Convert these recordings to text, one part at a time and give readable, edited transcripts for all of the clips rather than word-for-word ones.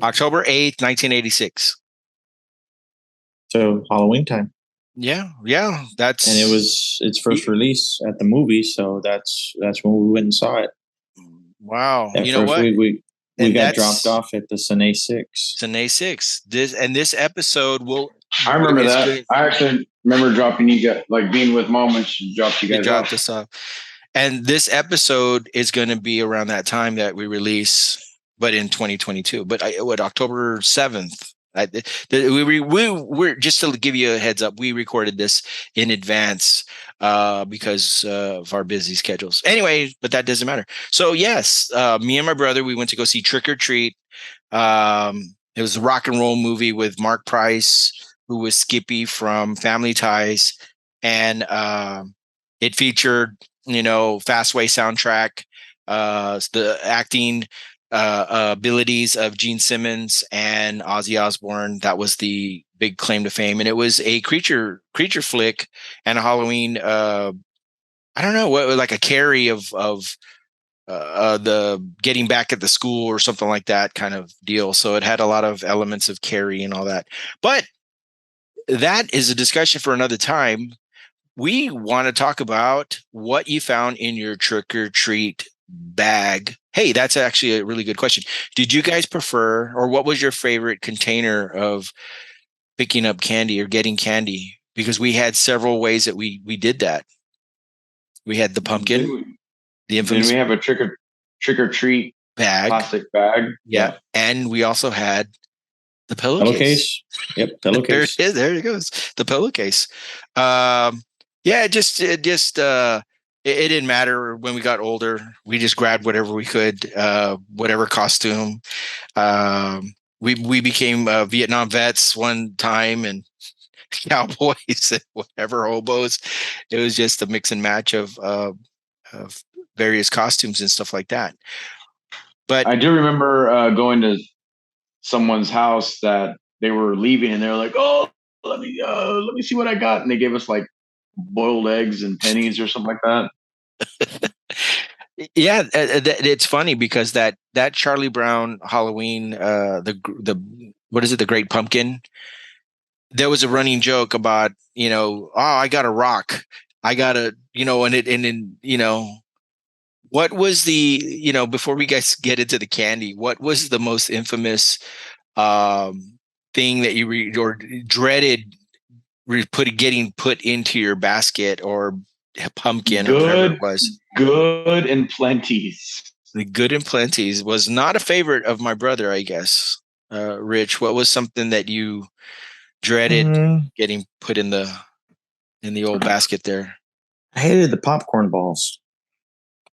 October 8th, 1986. So Halloween time. Yeah. That's And it was its first release at the movie, so that's when we went and saw it. Wow. At You know first what? we got dropped off at the Cine 6. Cine 6. This episode will. I remember that. Good. I actually remember dropping you guys, like being with Mom when she dropped you guys off. Us off. And this episode is going to be around that time that we release, but in 2022. But October 7th. We're just to give you a heads up, we recorded this in advance because of our busy schedules. Anyway, but that doesn't matter. So yes, me and my brother, we went to go see Trick or Treat. It was a rock and roll movie with Mark Price, who was Skippy from Family Ties, and it featured, Fastway soundtrack, the acting abilities of Gene Simmons and Ozzy Osbourne. That was the big claim to fame, and it was a creature flick and a Halloween. I don't know what, like a carry of the getting back at the school or something like that kind of deal. So it had a lot of elements of Carrie and all that. But that is a discussion for another time. We want to talk about what you found in your trick or treat bag. Hey, that's actually a really good question. Did you guys prefer, or what was your favorite container of picking up candy or getting candy? Because we had several ways that we did that. We had the pumpkin, the infamous. Didn't we have a trick or treat bag, plastic bag? Yeah. And we also had the pillowcase. Yep, pillowcase. There it goes. The pillowcase. It didn't matter when we got older. We just grabbed whatever we could, whatever costume. We became Vietnam vets one time and cowboys and whatever hobos. It was just a mix and match of various costumes and stuff like that. But I do remember going to someone's house that they were leaving, and they were like, "Oh, let me see what I got," and they gave us like boiled eggs and pennies or something like that. Yeah, it's funny because that Charlie Brown Halloween, the what is it, the Great Pumpkin? There was a running joke about, I got a rock, I got a, what was the, before we guys get into the candy, what was the most infamous thing that you or dreaded getting put into your basket or pumpkin or whatever it was? Good and Plenty's. The Good and Plenty's was not a favorite of my brother, I guess. Rich, what was something that you dreaded getting put in the old basket there? I hated the popcorn balls.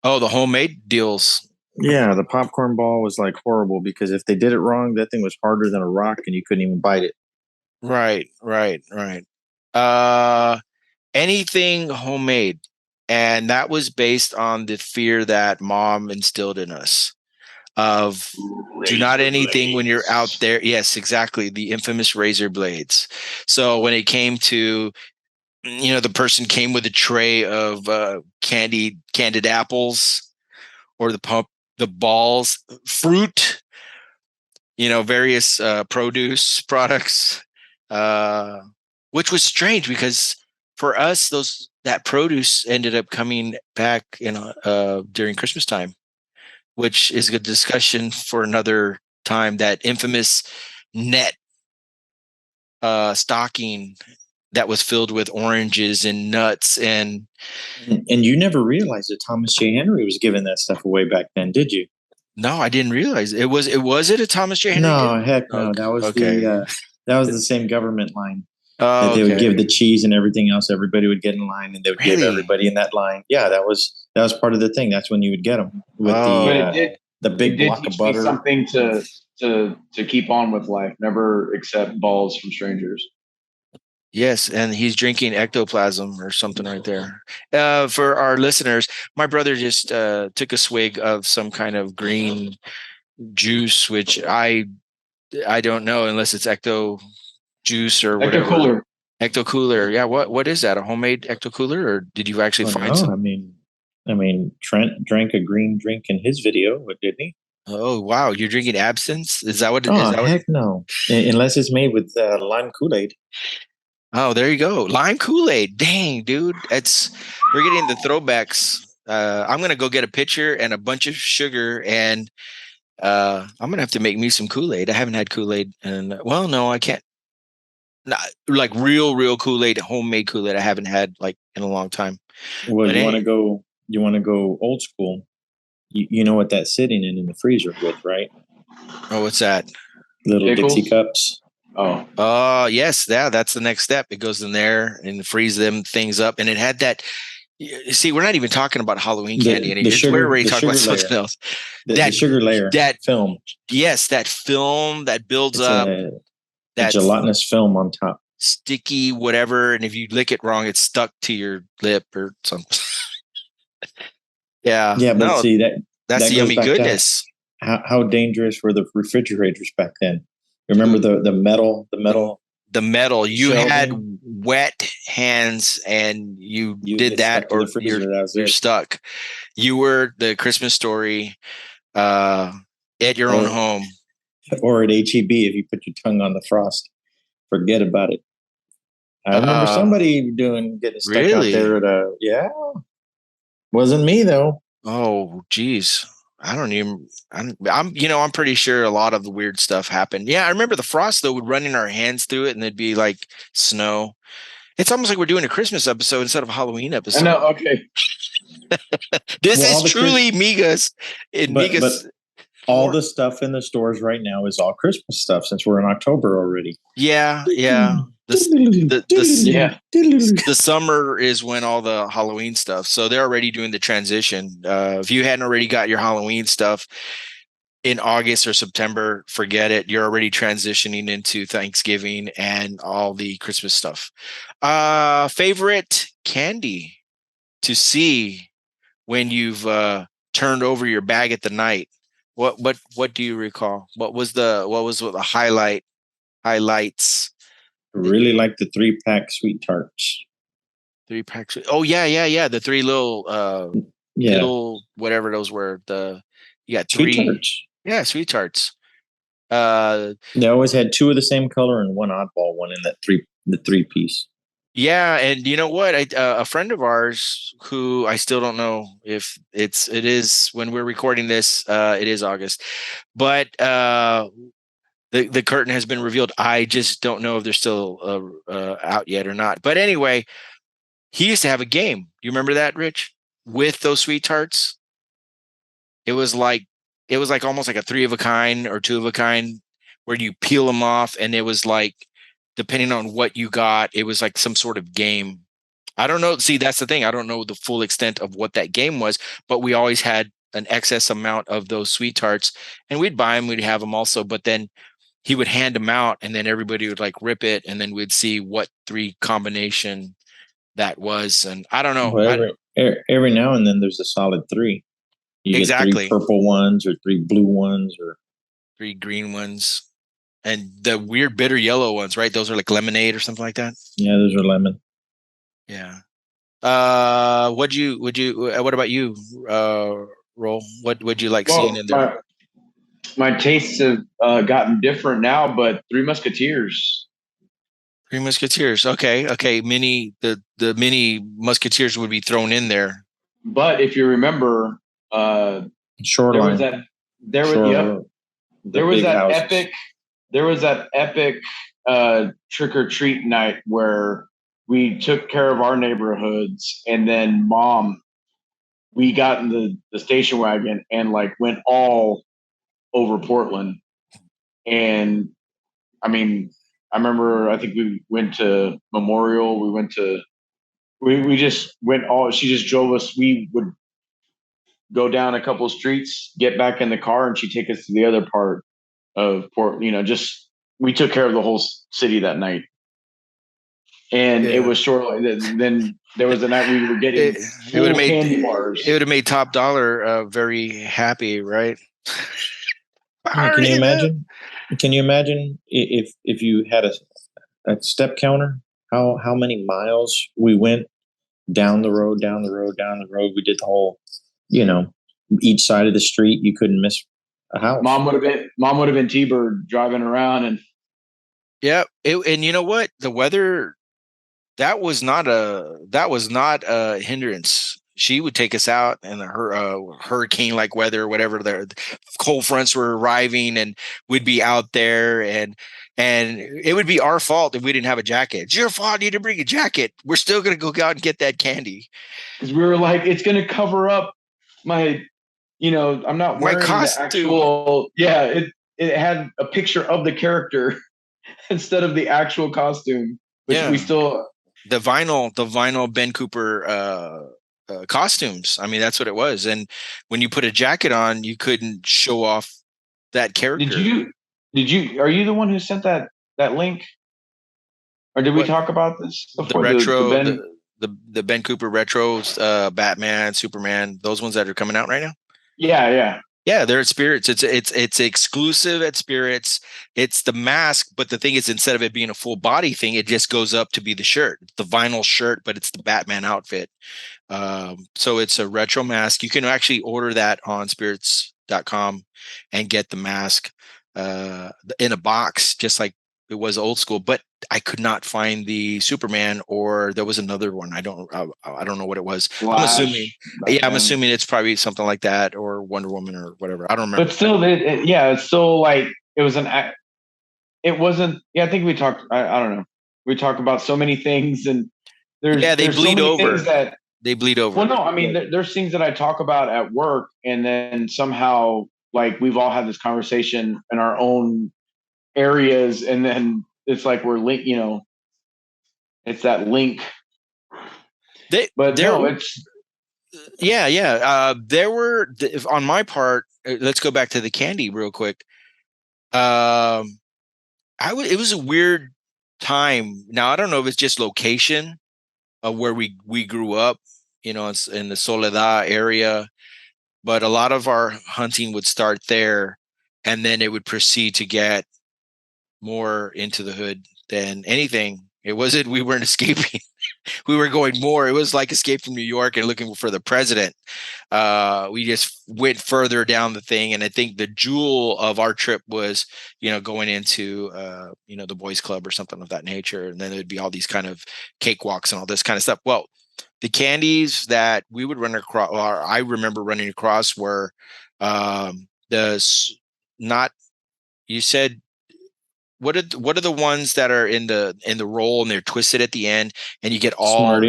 Oh, the homemade deals. Yeah, the popcorn ball was like horrible because if they did it wrong, that thing was harder than a rock and you couldn't even bite it. Right. Anything homemade. And that was based on the fear that Mom instilled in us of do not anything when you're out there. Yes, exactly. The infamous razor blades. So when it came to, the person came with a tray of candied apples or the balls, fruit, various produce products, which was strange because for us, that produce ended up coming back, during Christmas time, which is a good discussion for another time. That infamous net stocking that was filled with oranges and nuts and you never realized that Thomas J. Henry was giving that stuff away back then, did you? No, I didn't realize it was it a Thomas J. Henry? No, heck no. That was the same government line. That they would give the cheese and everything else. Everybody would get in line, and they would give everybody in that line. Yeah, that was part of the thing. That's when you would get them with the big block of butter. Something to keep on with life. Never accept balls from strangers. Yes, and he's drinking ectoplasm or something right there. For our listeners, my brother just took a swig of some kind of green juice, which I don't know unless it's ecto juice or whatever. Ecto cooler. Yeah. What is that? A homemade ecto cooler, or did you actually find some? I mean, Trent drank a green drink in his video, didn't he? Oh wow, you're drinking absinthe? Is that what? Oh heck no! Unless it's made with lime Kool-Aid. Oh, there you go, lime Kool-Aid. Dang, dude, we're getting the throwbacks. I'm gonna go get a pitcher and a bunch of sugar, and I'm gonna have to make me some Kool-Aid. I haven't had Kool-Aid, and well, no, I can't. Not like real Kool-Aid, homemade Kool-Aid. I haven't had like in a long time. Well, but you want to go? You want to go old school? You know what that's sitting in the freezer with, right? Oh, what's that? Little Pickles? Dixie cups. Oh, yes. Yeah, that's the next step. It goes in there and freeze them things up. And it had that. You see, we're not even talking about Halloween candy anymore. We're already talking about something else. The sugar layer. That film. Yes, that film that builds up. That gelatinous film on top. Sticky, whatever. And if you lick it wrong, it's stuck to your lip or something. Yeah. Yeah, but see that's yummy goodness. How dangerous were the refrigerators back then? Remember the metal? The metal. You had wet hands and you did that, or you're stuck. You were the Christmas Story at your own home. Or at HEB, if you put your tongue on the frost, forget about it. I remember somebody getting stuck out there at wasn't me though. Oh, geez. I'm pretty sure a lot of the weird stuff happened. Yeah, I remember the frost though, would running our hands through it and it'd be like snow. It's almost like we're doing a Christmas episode instead of a Halloween episode. I know, okay. This is truly Migas. But all the stuff in the stores right now is all Christmas stuff since we're in October already. Yeah. The summer is when all the Halloween stuff. So they're already doing the transition. If you hadn't already got your Halloween stuff in August or September, forget it. You're already transitioning into Thanksgiving and all the Christmas stuff. Favorite candy to see when you've turned over your bag at the night? What do you recall? What was the highlights? I really like the 3-pack sweet tarts. 3-pack. Oh yeah. The 3 little little whatever those were. You got 3 sweet tarts. Yeah, sweet tarts. They always had 2 of the same color and one oddball one in that the 3-piece. Yeah, and you know what? A friend of ours who I still don't know if it is when we're recording this. It is August, but the curtain has been revealed. I just don't know if they're still out yet or not. But anyway, he used to have a game. You remember that, Rich? With those sweet tarts, it was like almost like a 3 of a kind or 2 of a kind, where you peel them off, and it was like, depending on what you got, it was like some sort of game. I don't know. See, that's the thing. I don't know the full extent of what that game was, but we always had an excess amount of those sweet tarts, and we'd buy them. We'd have them also, but then he would hand them out, and then everybody would like rip it, and then we'd see what 3 combination that was. And I don't know. Well, every now and then there's a solid 3. You get 3 purple ones or 3 blue ones or 3 green ones. And the weird bitter yellow ones, right? Those are like lemonade or something like that. Yeah, those are lemon. Yeah. What about you, Roll? What would you like seeing in there? My tastes have gotten different now, but 3 Musketeers. 3 Musketeers. Okay. The mini Musketeers would be thrown in there. But if you remember, Shoreline. There was that epic trick or treat night where we took care of our neighborhoods, and then we got in the station wagon and like went all over Portland. And I mean, I remember, I think we went to Memorial. We just went she just drove us. We would go down a couple of streets, get back in the car, and she'd take us to the other part of Port. We took care of the whole city that night. And it was short. Then there was a night we were getting candy bars. It would have made Top Dollar very happy, right? Can you imagine? Can you imagine if you had a step counter? How many miles we went down the road? We did the whole, each side of the street. You couldn't miss a house. Mom would have been T-Bird driving around and. Yeah, and you know what? The weather that was not a hindrance. She would take us out in her hurricane like weather, whatever. The cold fronts were arriving, and we'd be out there, and it would be our fault if we didn't have a jacket. It's your fault. You didn't bring a jacket. We're still gonna go out and get that candy because we were like, it's gonna cover up my. I'm not wearing the actual. Yeah, it had a picture of the character instead of the actual costume, which we still. The vinyl Ben Cooper costumes. I mean, that's what it was. And when you put a jacket on, you couldn't show off that character. Are you the one who sent that link? Or did we talk about this before? The retro, the Ben Cooper retros, Batman, Superman, those ones that are coming out right now? Yeah, they're at Spirits. It's exclusive at Spirits. It's the mask, but the thing is, instead of it being a full body thing, it just goes up to be the shirt, the vinyl shirt, but it's the Batman outfit. So it's a retro mask. You can actually order that on spirits.com and get the mask in a box, just like it was old school. But I could not find the Superman, or there was another one. I don't know what it was. Flash, I'm assuming it's probably something like that, or Wonder Woman, or whatever. I don't remember. But still, it's still like it was it wasn't. Yeah, I think we talked. I don't know. We talked about so many things, and they bleed so over. They bleed over. Well, no, I mean, there's things that I talk about at work, and then somehow, like, we've all had this conversation in our own areas, and then it's like we're linked. It's that link. There were on my part. Let's go back to the candy real quick. It was a weird time. Now I don't know if it's just location of where we grew up. It's in the Soledad area, but a lot of our hunting would start there, and then it would proceed to get more into the hood than anything. We weren't escaping. We were going more. It was like Escape from New York and looking for the president. We just went further down the thing. And I think the jewel of our trip was, going into, the boys club or something of that nature. And then there'd be all these kind of cakewalks and all this kind of stuff. Well, the candies that we would run across, or I remember running across, were you said, what are the ones that are in the roll and they're twisted at the end and you get all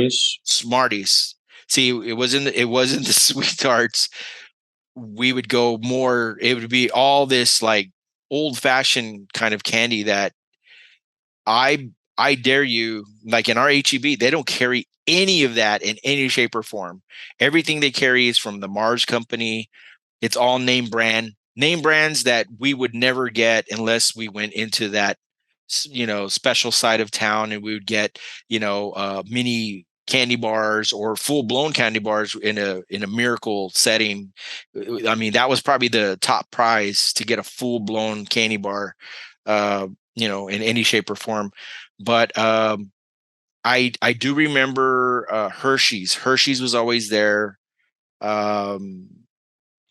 Smarties? See, it wasn't the sweet tarts. We would go more. It would be all this like old fashioned kind of candy that I dare you, like in our HEB, they don't carry any of that in any shape or form. Everything they carry is from the Mars company. It's all name brands that we would never get unless we went into that, special side of town, and we would get, mini candy bars or full blown candy bars in a miracle setting. I mean, that was probably the top prize, to get a full blown candy bar, in any shape or form. But I do remember Hershey's. Hershey's was always there.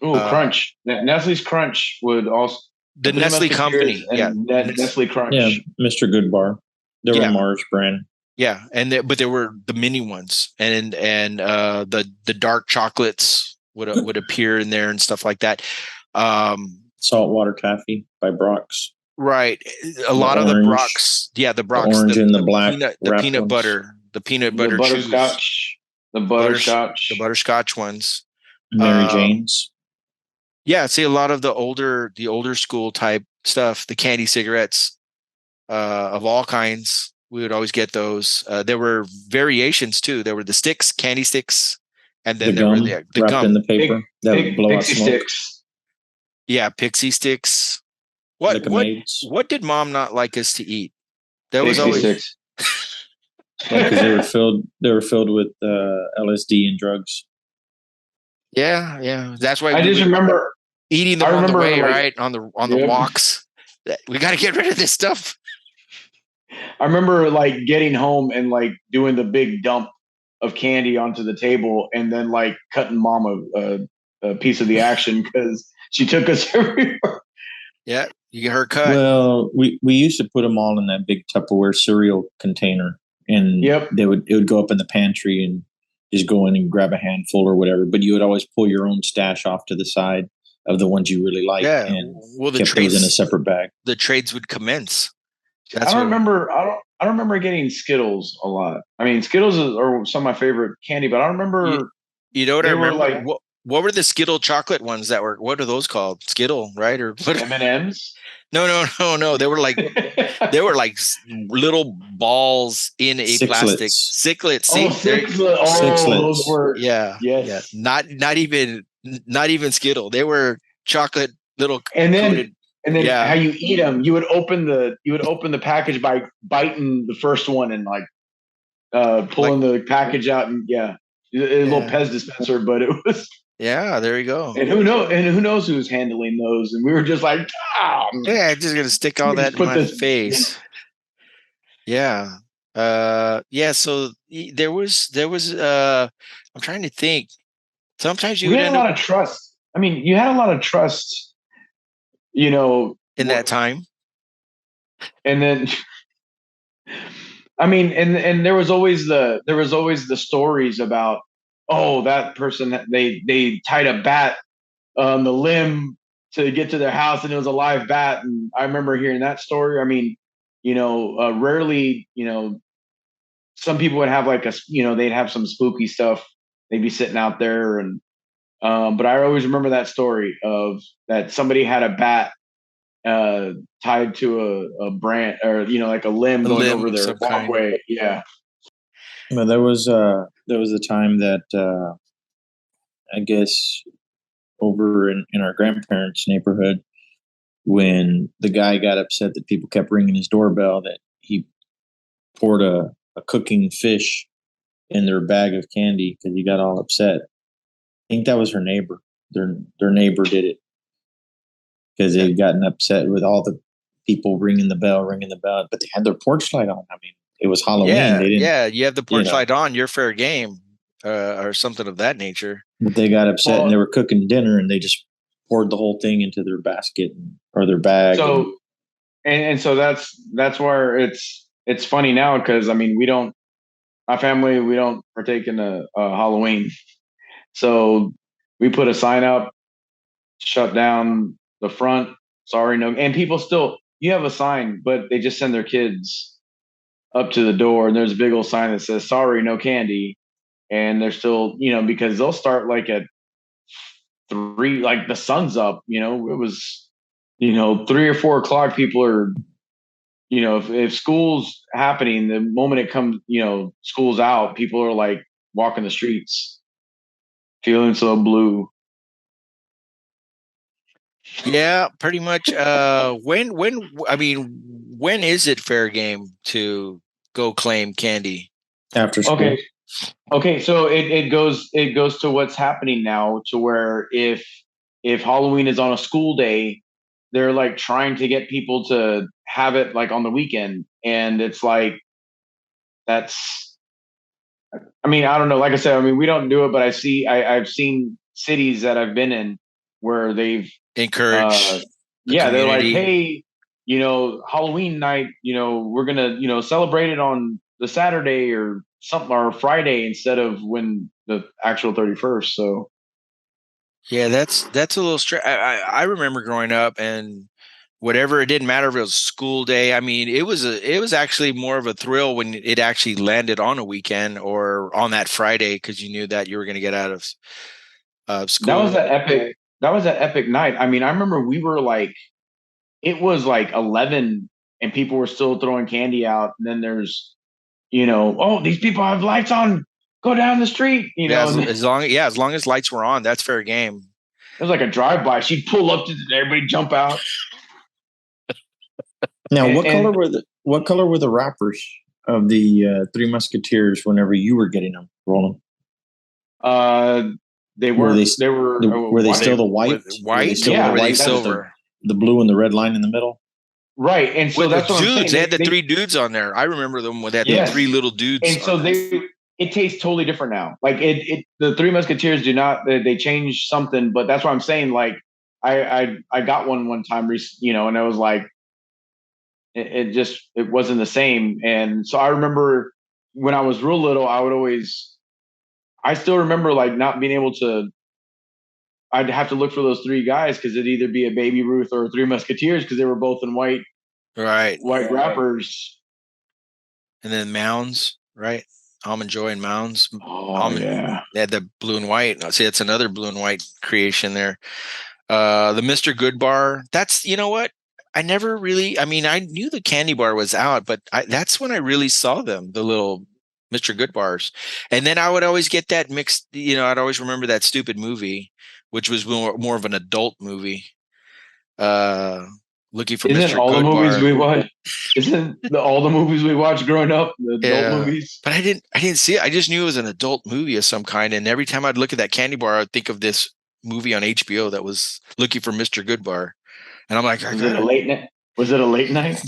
Crunch. Nestle's Crunch would also. The Nestle company, Nestle Crunch. Yeah, Mr. Goodbar. They were Mars brand. Yeah, but there were the mini ones, and the dark chocolates would appear in there and stuff like that. Saltwater Taffy by Brock's. Right, a lot of the Brock's. Yeah, the Brock's, the orange and the black, the peanut butter, the butterscotch, the butterscotch ones. Mary Jane's. Yeah, see a lot of the older school type stuff, the candy cigarettes of all kinds. We would always get those. There were variations too. There were the sticks, candy sticks, and then there were the wrapped gum in the paper that would blow out smoke. Sticks. Yeah, pixie sticks. What did Mom not like us to eat? That was always sticks. Because they were filled with LSD and drugs. Yeah. That's why I just remember eating them on the way, right? On the walks. We got to get rid of this stuff. I remember like getting home and like doing the big dump of candy onto the table, and then like cutting Mom a piece of the action because she took us everywhere. Yeah, you get her cut. Well, we used to put them all in that big Tupperware cereal container, and it would go up in the pantry and just go in and grab a handful or whatever. But you would always pull your own stash off to the side of the ones you really liked, and kept those in a separate bag. The trades would commence. I don't remember getting Skittles a lot. I mean, Skittles are some of my favorite candy, but I don't remember. You know what I remember? What were the Skittle chocolate ones that were? What are those called? Skittle, right? Or what? M&Ms? No. They were like little balls in a plastic. Sicklets. See? Sicklets. Those were Not even Skittle. They were chocolate little. And then how you eat them? You would open the package by biting the first one and pulling the package out, and a little Pez dispenser, but it was. Yeah, there you go. And who knows who's handling those? And we were just like, I'm just gonna stick all that in my face. Yeah. So there was. I'm trying to think. Sometimes you had a lot of trust. I mean, you had a lot of trust. In that time. And then. I mean, and there was always the stories about, that person, they tied a bat on the limb to get to their house, and it was a live bat. And I remember hearing that story. I mean, rarely, some people would have they'd have some spooky stuff. They'd be sitting out there, and but I always remember that story of that somebody had a bat tied to a branch, or like a limb going over their walkway. Yeah. Well, there was a time that I guess over in our grandparents' neighborhood, when the guy got upset that people kept ringing his doorbell, that he poured a cooking fish in their bag of candy because he got all upset. I think that was her neighbor. Their neighbor did it because they'd gotten upset with all the people ringing the bell, but they had their porch light on. I mean, it was Halloween. You have the porch light on, you're fair game, or something of that nature. But they got upset and they were cooking dinner, and they just poured the whole thing into their basket or their bag. So, and so that's where it's funny now, because I mean, my family, we don't partake in a Halloween, so we put a sign up, shut down the front. Sorry, no, and people still. You have a sign, but they just send their kids up to the door, and there's a big old sign that says "Sorry, no candy," and they're still, because they'll start at 3, the sun's up. It was, 3 or 4 o'clock. People are, if school's happening, the moment it comes, school's out, people are walking the streets, feeling so blue. Yeah, pretty much. When is it fair game to go claim candy? After school. Okay. So it goes to what's happening now, to where if Halloween is on a school day, they're trying to get people to have it on the weekend, and it's that's. I mean, I don't know. Like I said, I mean, we don't do it, but I've seen cities that I've been in where they've encouraged. They're like, hey, Halloween night, we're gonna, celebrate it on the Saturday or something, or Friday, instead of when the actual 31st. So yeah, that's a little strange. I remember growing up, and whatever, it didn't matter if it was school day. I mean, it was actually more of a thrill when it actually landed on a weekend or on that Friday, because you knew that you were going to get out of school. That was an epic night. I mean, I remember we were it was 11 and people were still throwing candy out. And then there's, these people have lights on, go down the street, as long as lights were on, that's fair game. It was like a drive-by. She'd pull up to everybody jump out. Now, what color were the wrappers of the Three Musketeers whenever you were getting them, Roland? They were. Were they still the white? White? Yeah, were they silver? The blue and the red line in the middle. Right, and so that's what dudes. I'm saying. They had the 3 dudes on there. I remember them with that 3 little dudes. And so it tastes totally different now. Like the Three Musketeers do not, they changed something, but that's what I'm saying. Like I got one time, and I was like, it wasn't the same. And so I remember when I was real little, I still remember like not being able to, I'd have to look for those three guys because it'd either be a Baby Ruth or Three Musketeers because they were both in white wrappers. And then Mounds, right? Almond Joy and Mounds. Yeah. They had the blue and white. See, that's another blue and white creation there. The Mr. Good bar. That's, you know what? I never really, I mean, I knew the candy bar was out, but that's when I really saw them, the little Mr. Good bars. And then I would always get that mixed, I'd always remember that stupid movie, which was more of an adult movie. Looking for Isn't Mr. all Good the movies bar. we watch? All the movies we watched growing up, the adult movies? But I didn't see it. I just knew it was an adult movie of some kind. And every time I'd look at that candy bar, I'd think of this movie on HBO that was Looking for Mr. Goodbar. And I'm like, was it a late night? Was it a late night?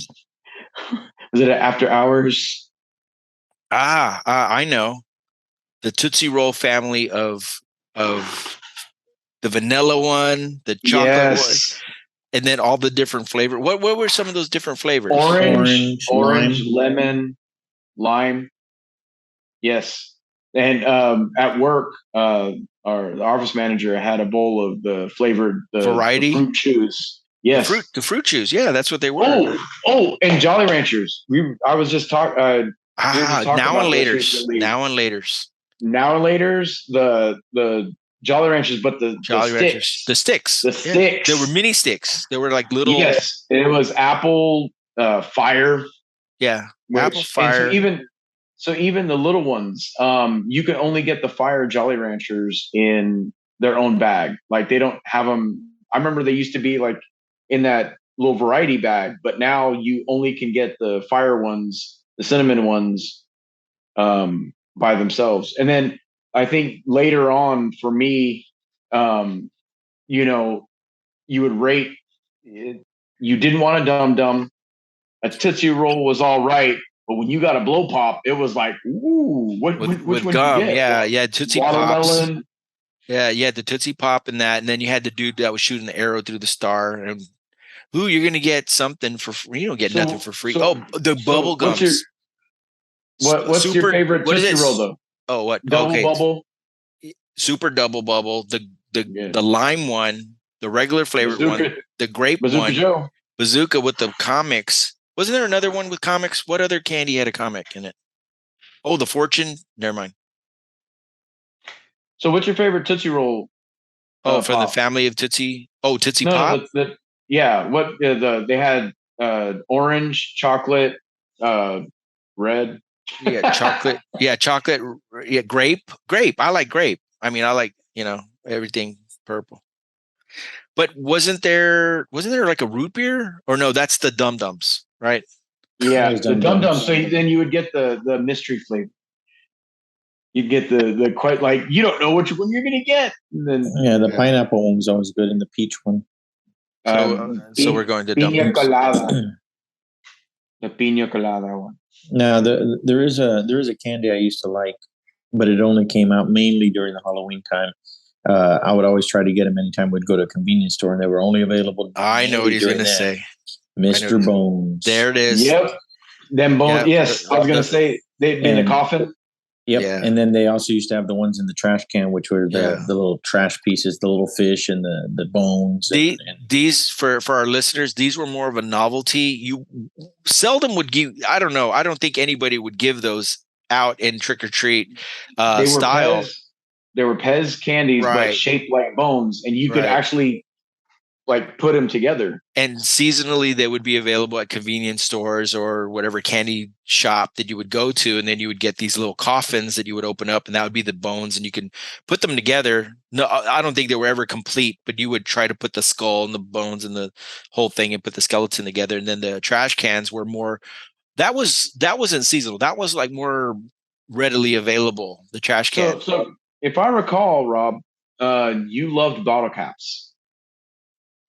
Was it after hours? I know. The Tootsie Roll family of the vanilla one, the chocolate one, and then all the different flavors. What were some of those different flavors? Orange, lemon, lime. Yes. And at work, our office manager had a bowl of the flavored variety the fruit chews. Yes, the fruit chews. Yeah, that's what they were. Oh, and Jolly Ranchers. I was just talking. Now and later's. Now and later's. The Jolly Ranchers, but the sticks. The sticks. The sticks. They were mini sticks. They were like little. Yes, it was apple fire. Yeah, apple fire. So even the little ones, you can only get the fire Jolly Ranchers in their own bag. Like they don't have them. I remember they used to be like in that little variety bag, but now you only can get the fire ones, the cinnamon ones, by themselves. And then I think later on for me, you would rate. You didn't want a Dum Dum. A Tootsie Roll was all right. But when you got a Blow Pop, it was like, ooh, which one gum? You get? Yeah, Tootsie Pops. Yeah, you had the Tootsie Pop and that, and then you had the dude that was shooting the arrow through the star. And you're gonna get something for free. You don't get nothing for free. The bubble gums. What's your favorite Tootsie Roll though? Oh, what? Double Bubble. Super Double Bubble. The lime one, the regular flavored one, the grape one, Joe. Bazooka with the comics. Wasn't there another one with comics? What other candy had a comic in it? Oh, the Fortune. Never mind. So, what's your favorite Tootsie Roll? From the family of Tootsie. Oh, Tootsie Pop. What they had orange, chocolate, red. Chocolate. Chocolate. Yeah, grape. I like grape. I mean, I like everything purple. But wasn't there like a root beer? Or no, that's the Dum Dums, right? Yeah, the Dum Dums. So then you would get the mystery flavor. You'd get the quite like you don't know which one you're gonna get. And then, the pineapple one was always good, and the peach one. So we're going to Dum Dums. The Pina Colada one. Now there is a candy I used to like, but it only came out mainly during the Halloween time. I would always try to get them anytime we'd go to a convenience store, and they were only available. I know what he's going to say. Mr. Bones. There it is. Yep. Them bones. Yep. Yes. I was going to say they'd be in the coffin. Yep. Yeah. And then they also used to have the ones in the trash can, which were the little trash pieces, the little fish and the bones. These for our listeners, these were more of a novelty. You seldom would give. I don't know. I don't think anybody would give those out in trick or treat style. They were Pez candies, but shaped like bones, and you could actually like put them together. And seasonally, they would be available at convenience stores or whatever candy shop that you would go to, and then you would get these little coffins that you would open up, and that would be the bones, and you can put them together. No, I don't think they were ever complete, but you would try to put the skull and the bones and the whole thing and put the skeleton together. And then the trash cans were more. That wasn't seasonal. That was like more readily available. The trash can. So if I recall, Rob, you loved bottle caps.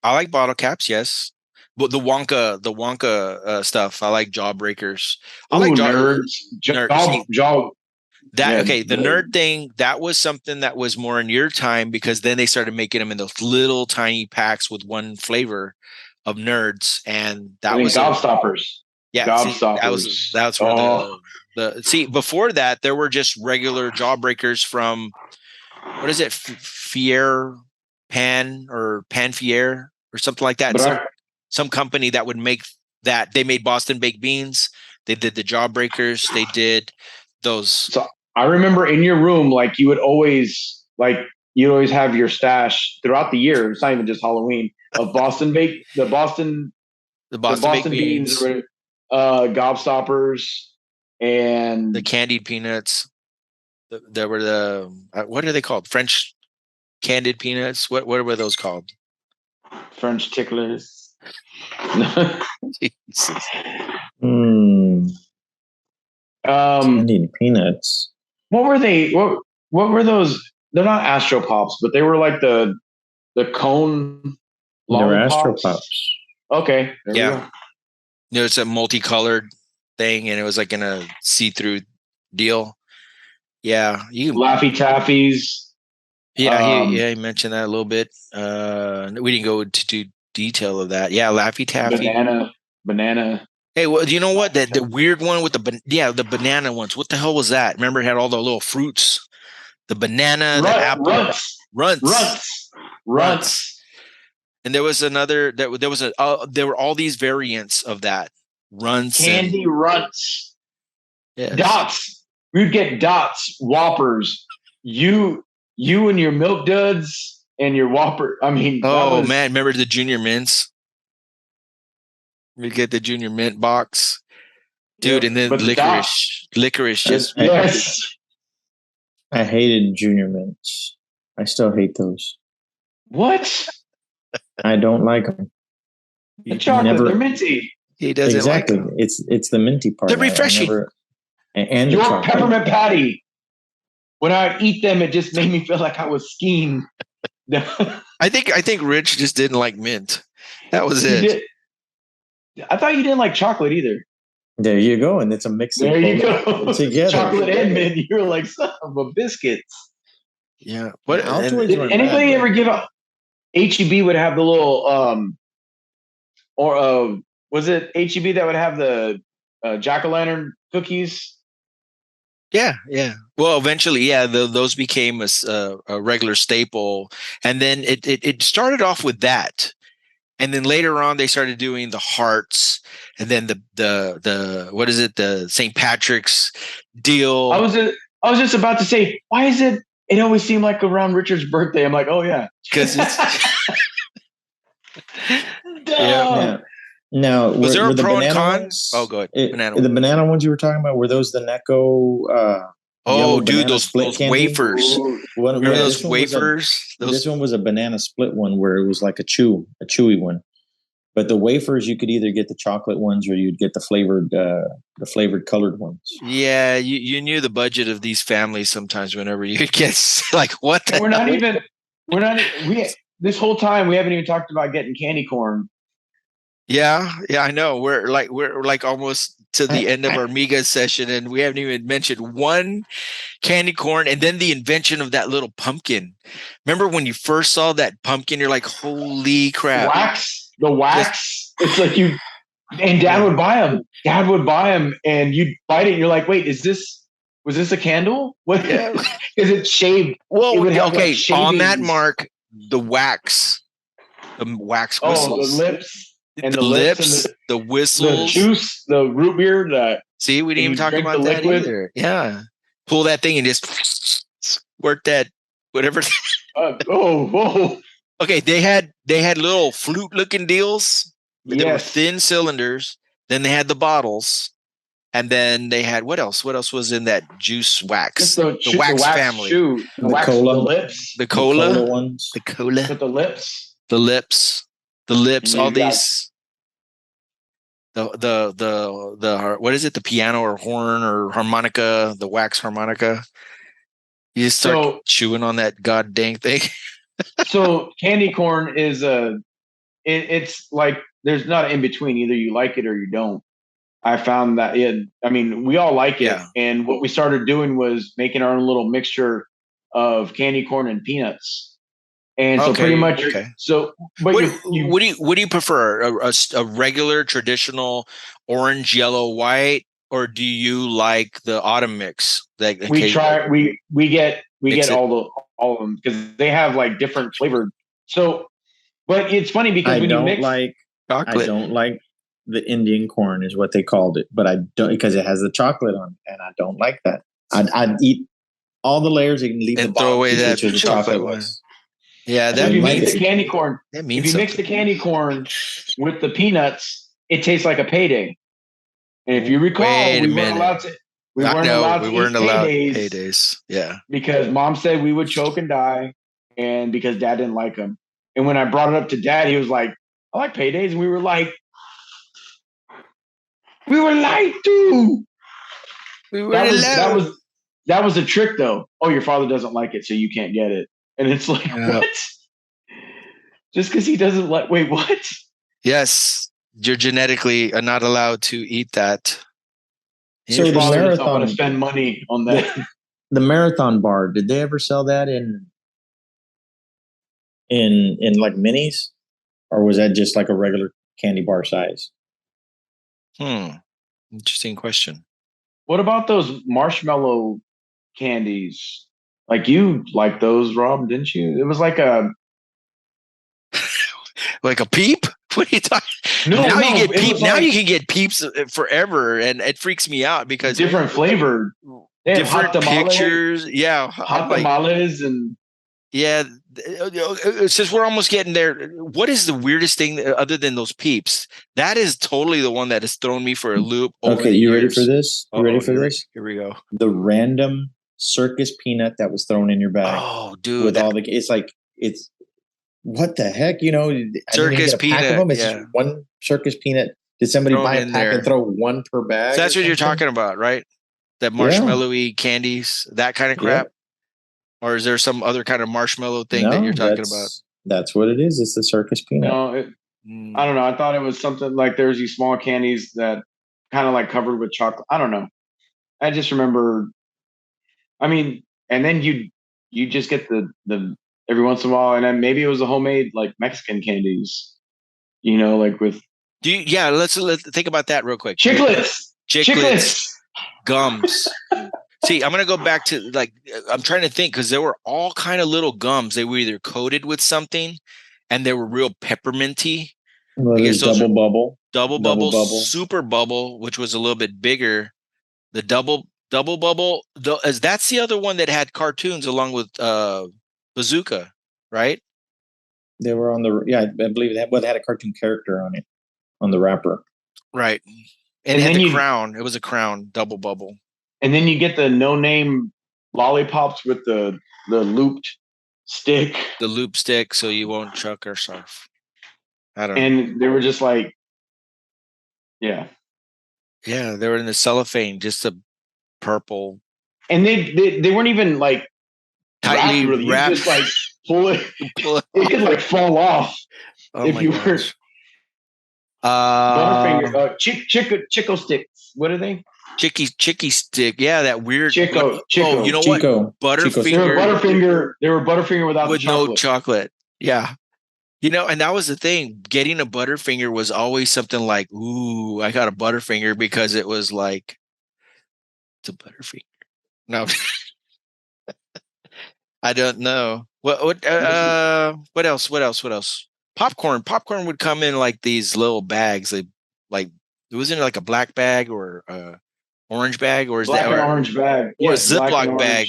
I like bottle caps, yes. But the Wonka stuff. I like Jawbreakers. I like nerds. The nerd thing, that was something that was more in your time, because then they started making them in those little tiny packs with one flavor of nerds, and that was Gobstoppers. Yeah, Gobstoppers. That's where the before that there were just regular Jawbreakers from, what is it, Fier Pan or Pan Fier or something like that. Some company that would make that. They made Boston baked beans. They did the Jawbreakers. They did those. So I remember in your room, like you'd always have your stash throughout the year. It's not even just Halloween of Boston baked, the Boston baked beans, Gobstoppers, and the candied peanuts. There were what are they called? French candied peanuts. What were those called? French ticklers. Jesus. Candied peanuts. What were they? What were those? They're not Astro Pops, but they were like the cone. They were Astro Pops. Okay. Yeah. It's a multicolored thing, and it was like in a see-through deal. Yeah, Laffy Taffies. Yeah, he mentioned that a little bit. We didn't go into detail of that. Yeah, Laffy Taffy. Banana. Hey, well, do you know what? The weird one with the banana ones. What the hell was that? Remember, it had all the little fruits. The banana, the apple. Runts. And there was another. There were all these variants of that. Runts. Candy runts. Yes. Dots. We'd get dots, Whoppers. You and your Milk Duds and your Whopper. I mean, man, remember the Junior Mints? We get the Junior Mint box, dude, and then licorice. Yes. I hated Junior Mints. I still hate those. What? I don't like them. The chocolate, they're minty. He doesn't like them. It's the minty part. They're refreshing. And your peppermint patty. When I eat them, it just made me feel like I was skiing. I think Rich just didn't like mint. That was it. I thought you didn't like chocolate either. There you go, and it's a mix. There you go. Together. Chocolate and mint. You're like son of a biscuits. Yeah. Did anybody ever give up? HEB would have the little was it HEB that would have the jack-o'-lantern cookies? Yeah. Well, eventually, those became a regular staple, and then it started off with that, and then later on they started doing the hearts, and then the what is it, the St. Patrick's deal. I was just about to say, why is it? It always seemed like around Richard's birthday. I'm like, oh yeah, because it's. Yeah. Now, was there a pro and con? Ones, go ahead. The banana ones you were talking about, were those the Necco? Dude, those wafers. Remember those wafers? This one was a banana split one where it was like a chewy one. But the wafers, you could either get the chocolate ones or you'd get the flavored colored ones. Yeah, you knew the budget of these families sometimes. Whenever you get like, what? This whole time we haven't even talked about getting candy corn. Yeah, I know. We're like almost to the end of our Migas session, and we haven't even mentioned one candy corn, and then the invention of that little pumpkin. Remember when you first saw that pumpkin? You're like, "Holy crap!" The wax. It's like you and Dad would buy them. Dad would buy them, and you'd bite it. And you're like, "Wait, was this a candle? What? Is it shaved?" Well, okay. On that mark, the wax whistles. Oh, the lips. And the lips, the whistles, the juice, the root beer. See, we didn't even talk about that either. Yeah, pull that thing and just squirt that whatever. Whoa! Okay, they had little flute-looking deals. They were thin cylinders. Then they had the bottles, and then they had what else? What else was in that juice wax? The wax family. The cola, the lips, the cola ones, the cola, with the lips. All these, the what is it? The piano or horn or harmonica, the wax harmonica. You just start chewing on that god dang thing. So candy corn is it's like there's not an in between. Either you like it or you don't. I found that we all like it. Yeah. And what we started doing was making our own little mixture of candy corn and peanuts. And so pretty much, so, but what do you prefer? A regular traditional orange, yellow, white, or do you like the autumn mix? We get all of them because they have like different flavored. So, but it's funny because when you mix chocolate. I don't like the Indian corn is what they called it, but I don't because it has the chocolate on it, and I don't like that. I'd eat all the layers and leave and throw away that chocolate one. Yeah, that if you mix the candy corn. If you mix the candy corn with the peanuts, it tastes like a payday. And if you recall, we weren't allowed to. We weren't allowed paydays. Yeah, because Mom said we would choke and die, and because Dad didn't like them. And when I brought it up to Dad, he was like, "I like paydays," and we were lied to. That was a trick, though. Oh, your father doesn't like it, so you can't get it. And it's like, what? Just because he doesn't like? Wait, what? Yes, you're genetically not allowed to eat that. So the marathon, want to spend money on that. The marathon bar. Did they ever sell that in like minis, or was that just like a regular candy bar size? Interesting question. What about those marshmallow candies? Like you like those, Rob, didn't you? It was like a peep. What are you talking? Now you get peep. Now you can get peeps forever, and it freaks me out because different flavored, different pictures. Yeah, hot tamales and yeah. Since we're almost getting there, what is the weirdest thing other than those peeps? That is totally the one that has thrown me for a loop. Okay, you ready for this? You ready for this? Here we go. The random circus peanut that was thrown in your bag. Oh, dude! With all the, it's. What the heck? You know, circus peanut. Of them. It's just one circus peanut. Did somebody buy a pack and throw one per bag? So that's what you're talking about, right? That marshmallowy candies, that kind of crap? Or is there some other kind of marshmallow thing that you're talking about? That's what it is. It's the circus peanut. No, I don't know. I thought it was something like there's these small candies that kind of like covered with chocolate. I don't know. I just remember, and then you just get the every once in a while, and then maybe it was a homemade like Mexican candies, like with. Let's think about that real quick. Chiclets, gums. See, I'm gonna go back to I'm trying to think because there were all kind of little gums. They were either coated with something, and they were real pepperminty. Well, double bubble, super bubble, which was a little bit bigger. The double bubble, that's the other one that had cartoons along with Bazooka, right? They were on I believe they had a cartoon character on it, on the wrapper. Right. And it had the crown. It was a crown, double bubble. And then you get the no-name lollipops with the looped stick. The loop stick, so you won't choke yourself. I don't know. And they were just like, yeah. Yeah, they were in the cellophane, just a purple. And they weren't even like tightly wrapped. You just like pull it. It could like fall off if you were. Butterfinger, Chico sticks. What are they? Chicky stick. Yeah, that weird. Chico. Oh, you know what? Butterfinger. They were Butterfinger without with the chocolate. No chocolate. Yeah. And that was the thing. Getting a Butterfinger was always something like, ooh, I got a Butterfinger because it was like, it's a Butterfinger. No. I don't know. What else? Popcorn would come in like these little bags. It wasn't like a black bag or orange bag, or is black that and orange bag or a Ziploc bag?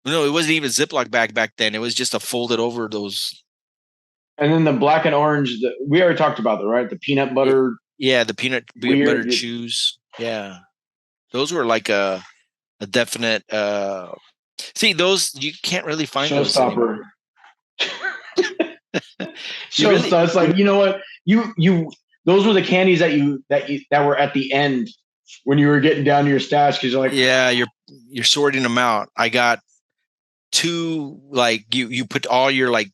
No, it wasn't even a Ziploc bag back then. It was just a folded over those. And then the black and orange, we already talked about that, right? The peanut butter. Yeah, the peanut butter chews. Yeah, those were like a definite. See, those you can't really find those anymore. It's like, you know what? You those were the candies that were at the end when you were getting down to your stash because you're like, yeah, you're sorting them out. I got two, like you put all your like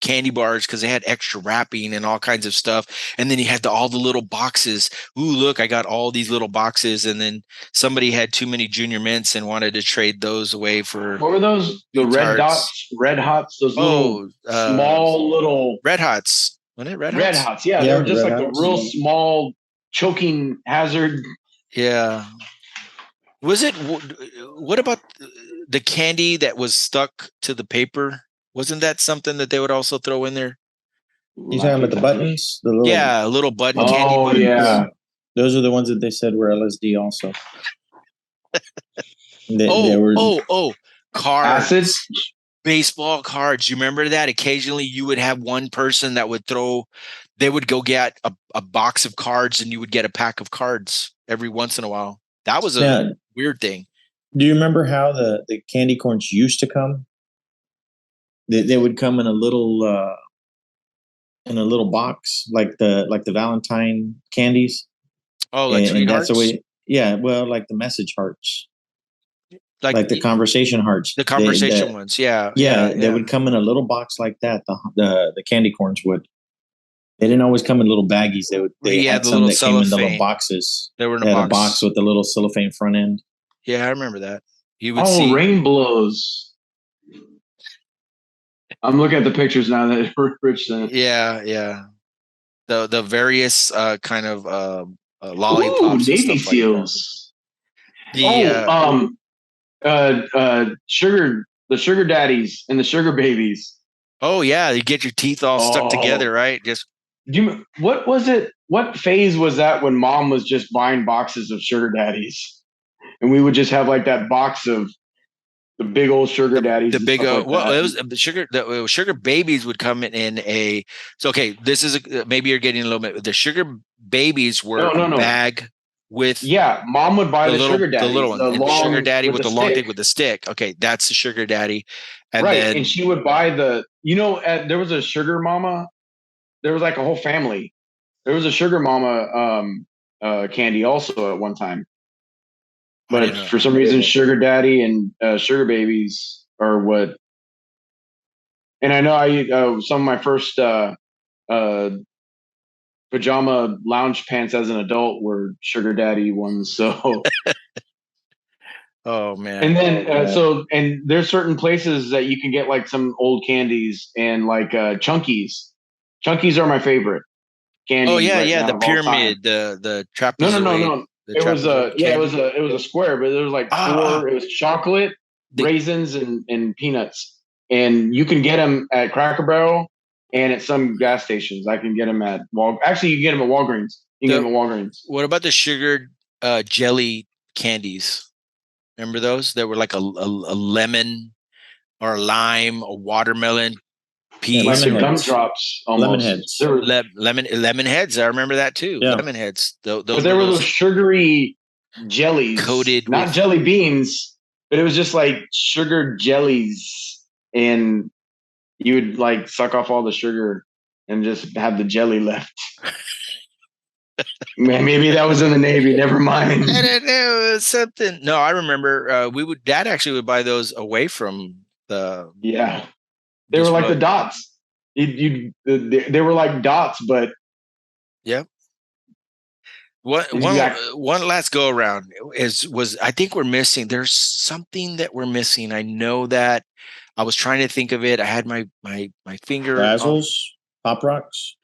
candy bars because they had extra wrapping and all kinds of stuff. And then you had all the little boxes. Ooh, look, I got all these little boxes. And then somebody had too many Junior Mints and wanted to trade those away for. What were those? The red dots, red hots, those little small little red hots. Wasn't it red hots? Red hots, yeah. They were just like a real small choking hazard. Yeah. Was it? What about the candy that was stuck to the paper? Wasn't that something that they would also throw in there? You talking about the buttons? A little button candy buttons. Yeah. Those are the ones that they said were LSD also. They were cards. Acids? Baseball cards. You remember that? Occasionally you would have one person that would they would go get a box of cards and you would get a pack of cards every once in a while. That was a weird thing. Do you remember how the candy corns used to come? They would come in a little box like the Valentine candies. Oh, like sweet hearts? That's the way. Yeah, well, like the message hearts, like the conversation hearts, the conversation ones. Yeah, they would come in a little box like that. The candy corns would. They didn't always come in little baggies. They had some that came in the little boxes. They were in a box with the little cellophane front end. Yeah, I remember that. You would see rainbows. I'm looking at the pictures now that Rich sent. Yeah. The various kind of lollipops. Navy and stuff SEALs. Like the sugar daddies and the sugar babies. Oh yeah, you get your teeth all stuck together, right? Just what was it? What phase was that when Mom was just buying boxes of sugar daddies, and we would just have like that box of the big old sugar daddies? The big old it was the sugar. The sugar babies would come in a. So okay, this is maybe you're getting a little bit. The sugar babies were a bag with Mom would buy the sugar daddy, the little one, the sugar daddy with the long thing with the stick. Okay, that's the sugar daddy, and then and she would buy there was a sugar mama. There was like a whole family. There was a sugar mama candy also at one time, but for some reason, sugar daddy and sugar babies are what. And I know some of my first pajama lounge pants as an adult were sugar daddy ones. So, oh man! And then and there's certain places that you can get like some old candies and like Chunkies. Chunkies are my favorite candy. Oh yeah, the pyramid, the trapezoid. No. It was a square, but there was like four. It was chocolate, raisins, and peanuts, and you can get them at Cracker Barrel. And at some gas stations, I can get them at Actually, you can get them at Walgreens. What about the sugared jelly candies? Remember those? They were like a lemon or a lime, a watermelon piece. Like the gumdrops, lemon heads. Lemon heads. I remember that too. Yeah. Lemon heads. But there were those sugary jellies, coated not jelly beans, but it was just like sugar jellies, and you would like suck off all the sugar and just have the jelly left. Man, maybe that was in the Navy. Never mind. I don't know. It was something. No, I remember Dad actually would buy those away from the. Yeah. They were like the dots. They were like dots, but. Yep. One last go around was I think we're missing. There's something that we're missing. I know that. I was trying to think of it. I had my finger. Razzles, Pop Rocks.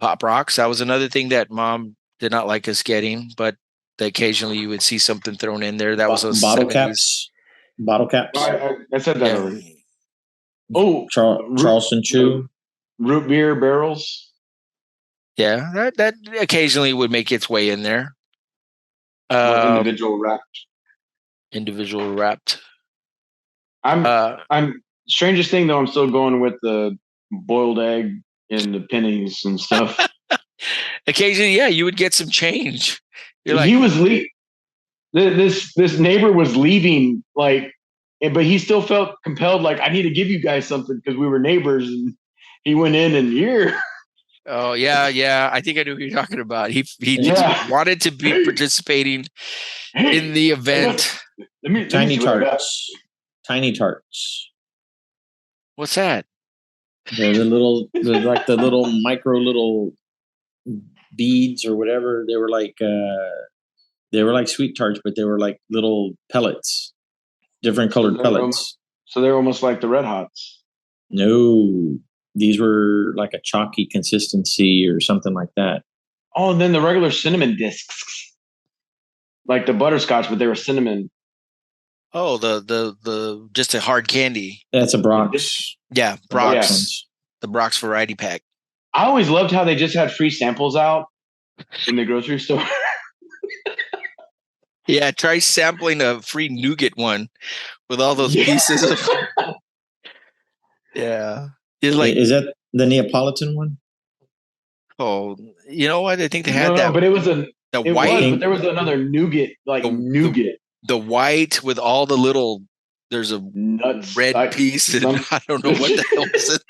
Pop Rocks. That was another thing that Mom did not like us getting, but occasionally you would see something thrown in there. That was a bottle 70s. Caps. Bottle caps. I said that already. Oh, Charleston Chew. Root beer barrels. Yeah, that occasionally would make its way in there. Individual wrapped. I'm strangest thing though. I'm still going with the boiled egg and the pennies and stuff. Occasionally, yeah, you would get some change. He was this neighbor was leaving, like, but he still felt compelled, like, I need to give you guys something because we were neighbors, and he went in and here. Oh yeah. I think I knew who you're talking about. He just wanted to be participating in the event. Tiny tarts. Tiny tarts. What's that? The little micro little beads or whatever. They were like sweet tarts, but they were like little pellets, different colored pellets. So they're almost like the Red Hots. No, these were like a chalky consistency or something like that. Oh, and then the regular cinnamon discs, like the butterscotch, but they were cinnamon. Oh, the just a hard candy. That's a Brock's. Yeah, Brock's. The Brock's variety pack. I always loved how they just had free samples out in the grocery store. Yeah, try sampling a free nougat one with all those pieces of. Yeah, it's like, is that the Neapolitan one? Oh, you know what? I think they had that. But it was the white. But there was another nougat, nougat. The white with all the little. There's a nuts red piece, and I don't know what the hell is it.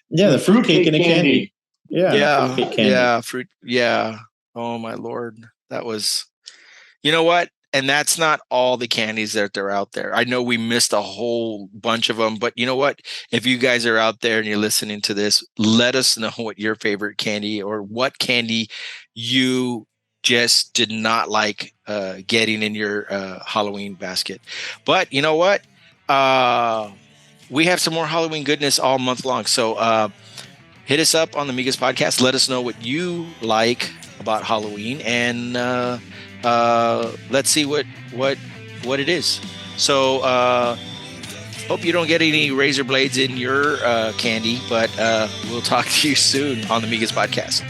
The fruitcake and a candy. Yeah, fruit. Yeah. Oh my Lord, that was. You know what? And that's not all the candies that are out there. I know we missed a whole bunch of them, but you know what? If you guys are out there and you're listening to this, let us know what your favorite candy or what candy you just did not like getting in your Halloween basket. But you know what? We have some more Halloween goodness all month long. So hit us up on the Migas podcast. Let us know what you like about Halloween, and let's see what it is. So hope you don't get any razor blades in your candy, but we'll talk to you soon on the Migas podcast.